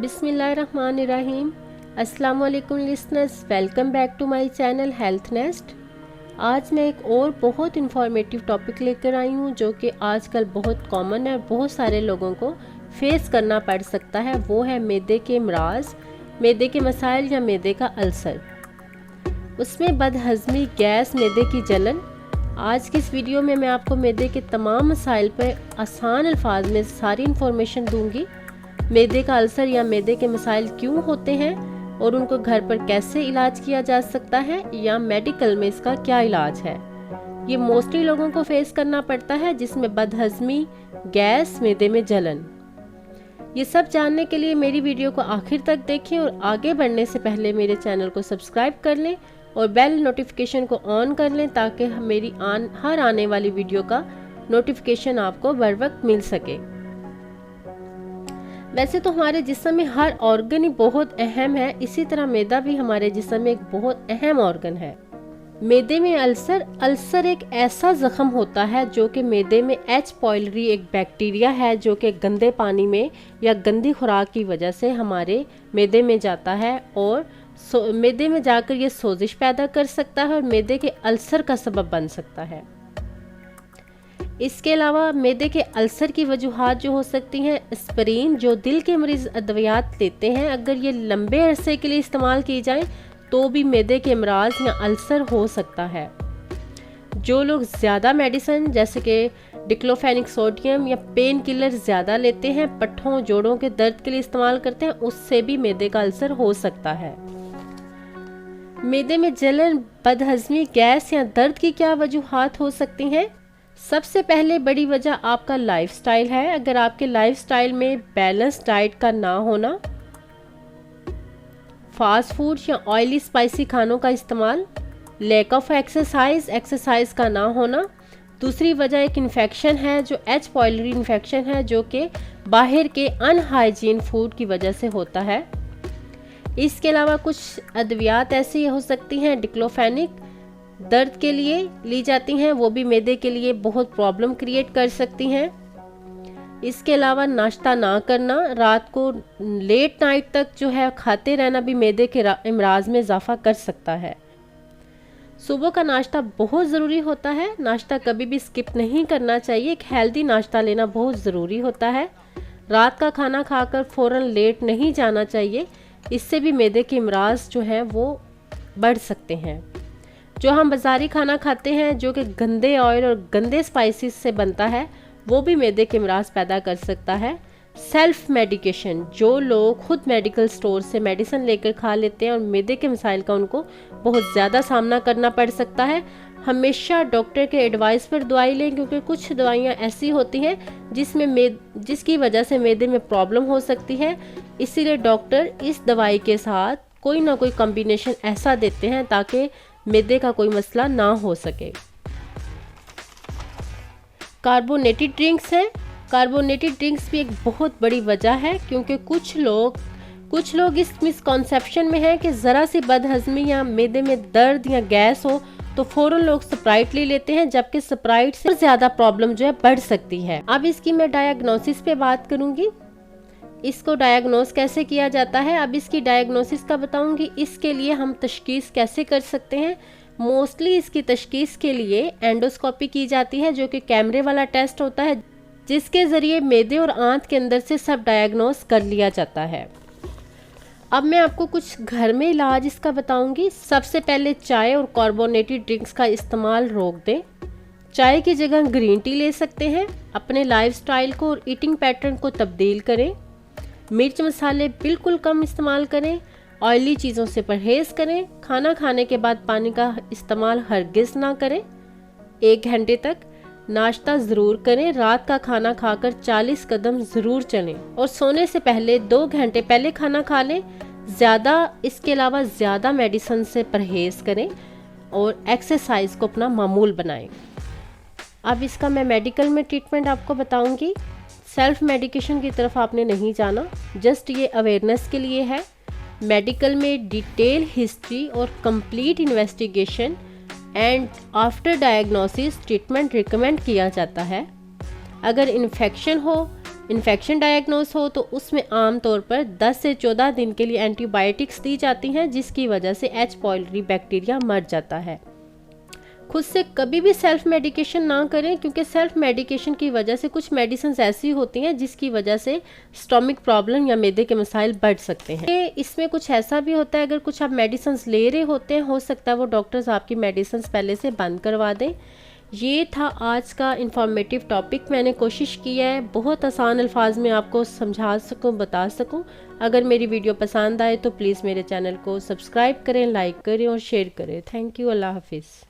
बिस्मिल्लाहिर्रहमानिर्रहीम। अस्सलाम वालेकुम listeners, welcome back to my channel health nest. आज मैं एक और बहुत इन्फॉर्मेटिव टॉपिक लेकर आई हूँ जो कि आजकल बहुत कॉमन है, बहुत सारे लोगों को फेस करना पड़ सकता है। वो है मैदे के अमराज, मैदे के मसाइल या मैदे का अल्सर। उसमें बदहज़मी, गैस, मैदे की जलन। आज की इस वीडियो में मैं आपको मैदे के तमाम मसाइल पर आसान अल्फाज में सारी इन्फॉर्मेशन दूंगी। मैदे का अल्सर या मैदे के मसाइल क्यों होते हैं और उनको घर पर कैसे इलाज किया जा सकता है या मेडिकल में इसका क्या इलाज है। ये मोस्टली लोगों को फेस करना पड़ता है, जिसमें बदहज़मी, गैस, मैदे में जलन। ये सब जानने के लिए मेरी वीडियो को आखिर तक देखें और आगे बढ़ने से पहले मेरे चैनल को सब्सक्राइब कर लें और बेल नोटिफिकेशन को ऑन कर लें ताकि मेरी हर आने वाली वीडियो का नोटिफिकेशन आपको बर वक्त मिल सके। वैसे तो हमारे जिस्म में हर ऑर्गन ही बहुत अहम है, इसी तरह मैदा भी हमारे जिस्म में एक बहुत अहम ऑर्गन है। मैदे में अल्सर एक ऐसा जख्म होता है जो कि मैदे में एच पाइलोरी एक बैक्टीरिया है जो कि गंदे पानी में या गंदी खुराक की वजह से हमारे मैदे में जाता है और मैदे में जाकर ये सोजिश पैदा कर सकता है और मैदे के अल्सर का सबब बन सकता है। इसके अलावा मैदे के अल्सर की वजूहात जो हो सकती हैं, एस्पिरिन जो दिल के मरीज अद्वियात लेते हैं, अगर ये लंबे अरसे के लिए इस्तेमाल की जाए तो भी मैदे के अमराज या अल्सर हो सकता है। जो लोग ज़्यादा मेडिसिन जैसे कि डिक्लोफेनिक सोडियम या पेन किलर ज़्यादा लेते हैं, पट्ठों जोड़ों के दर्द के लिए इस्तेमाल करते हैं, उससे भी मैदे का अल्सर हो सकता है। मैदे में जलन, बदहज़मी, गैस या दर्द की क्या वजूहात हो सकती हैं? सबसे पहले बड़ी वजह आपका लाइफस्टाइल है। अगर आपके लाइफस्टाइल में बैलेंस डाइट का ना होना, फास्ट फूड या ऑयली स्पाइसी खानों का इस्तेमाल, लैक ऑफ एक्सरसाइज का ना होना। दूसरी वजह एक इन्फेक्शन है जो एच पाइलोरी इन्फेक्शन है जो कि बाहर के अनहाइजीन फूड की वजह से होता है। इसके अलावा कुछ अद्वियात ऐसी हो सकती हैं डिक्लोफेनिक दर्द के लिए ली जाती हैं, वो भी मैदे के लिए बहुत प्रॉब्लम क्रिएट कर सकती हैं। इसके अलावा नाश्ता ना करना, रात को लेट नाइट तक जो है खाते रहना भी मैदे के अमराज में इजाफा कर सकता है। सुबह का नाश्ता बहुत ज़रूरी होता है, नाश्ता कभी भी स्किप नहीं करना चाहिए। एक हेल्दी नाश्ता लेना बहुत ज़रूरी होता है। रात का खाना खाकर फ़ौरन लेट नहीं जाना चाहिए, इससे भी मैदे के अमराज जो हैं वो बढ़ सकते हैं। जो हम बाज़ारी खाना खाते हैं जो कि गंदे ऑयल और गंदे स्पाइसेस से बनता है, वो भी मैदे के अमराज पैदा कर सकता है। सेल्फ मेडिकेशन, जो लोग खुद मेडिकल स्टोर से मेडिसिन लेकर खा लेते हैं और मैदे के मसाइल का उनको बहुत ज़्यादा सामना करना पड़ सकता है। हमेशा डॉक्टर के एडवाइस पर दवाई लें, क्योंकि कुछ दवाइयाँ ऐसी होती हैं जिसकी वजह से मैदे में प्रॉब्लम हो सकती है। इसीलिए डॉक्टर इस दवाई के साथ कोई ना कोई कॉम्बिनेशन ऐसा देते हैं ताकि मैदे का कोई मसला ना हो सके। कार्बोनेटेड ड्रिंक्स हैं। कार्बोनेटेड ड्रिंक्स भी एक बहुत बड़ी वजह है, क्योंकि कुछ लोग इस मिसकॉन्सेप्शन में हैं कि ज़रा सी बदहज़मी या मैदे में दर्द या गैस हो तो फ़ौरन लोग स्प्राइट ले लेते हैं, जबकि स्प्राइट से ज़्यादा प्रॉब्लम जो है बढ़ सकती है। अब इसकी मैं डायग्नोसिस पे बात करूँगी। इसको डायग्नोस कैसे किया जाता है, अब इसकी डायग्नोसिस का बताऊंगी। इसके लिए हम तशखीस कैसे कर सकते हैं। मोस्टली इसकी तशखीस के लिए एंडोस्कोपी की जाती है, जो कि कैमरे वाला टेस्ट होता है, जिसके ज़रिए मैदे और आंत के अंदर से सब डायग्नोस कर लिया जाता है। अब मैं आपको कुछ घर में इलाज इसका बताऊंगी। सबसे पहले चाय और कार्बोनेटेड ड्रिंक्स का इस्तेमाल रोक दें। चाय की जगह ग्रीन टी ले सकते हैं। अपने लाइफस्टाइल को और ईटिंग पैटर्न को तब्दील करें। मिर्च मसाले बिल्कुल कम इस्तेमाल करें। ऑयली चीज़ों से परहेज़ करें। खाना खाने के बाद पानी का इस्तेमाल हरगिज़ ना करें। 1 घंटे तक नाश्ता ज़रूर करें। रात का खाना खाकर 40 कदम ज़रूर चलें और सोने से पहले 2 घंटे पहले खाना खा लें। इसके अलावा ज़्यादा मेडिसिन से परहेज़ करें और एक्सरसाइज को अपना मामूल बनाएं। अब इसका मैं मेडिकल में ट्रीटमेंट आपको बताऊंगी। सेल्फ मेडिकेशन की तरफ आपने नहीं जाना, जस्ट ये अवेयरनेस के लिए है। मेडिकल में डिटेल हिस्ट्री और complete investigation and after diagnosis treatment recommend किया जाता है। अगर इन्फेक्शन हो इन्फेक्शन डायग्नोस हो तो उसमें आमतौर पर 10 से 14 दिन के लिए एंटीबायोटिक्स दी जाती हैं, जिसकी वजह से एच पाइलोरी बैक्टीरिया मर जाता है। खुद से कभी भी सेल्फ मेडिकेशन ना करें, क्योंकि सेल्फ मेडिकेशन की वजह से कुछ मेडिसिन ऐसी होती हैं जिसकी वजह से स्टोमिक प्रॉब्लम या मैदे के मसाइल बढ़ सकते हैं। इसमें कुछ ऐसा भी होता है, अगर कुछ आप मेडिसिन ले रहे होते हैं, हो सकता है वो डॉक्टर्स आपकी मेडिसिन पहले से बंद करवा दें। ये था आज का इंफॉर्मेटिव टॉपिक। मैंने कोशिश की है बहुत आसान अल्फाज में आपको समझा सकूं, बता सकूं। अगर मेरी वीडियो पसंद आए तो प्लीज़ मेरे चैनल को सब्सक्राइब करें, लाइक करें और शेयर करें। Thank you. अल्लाह हाफिज़।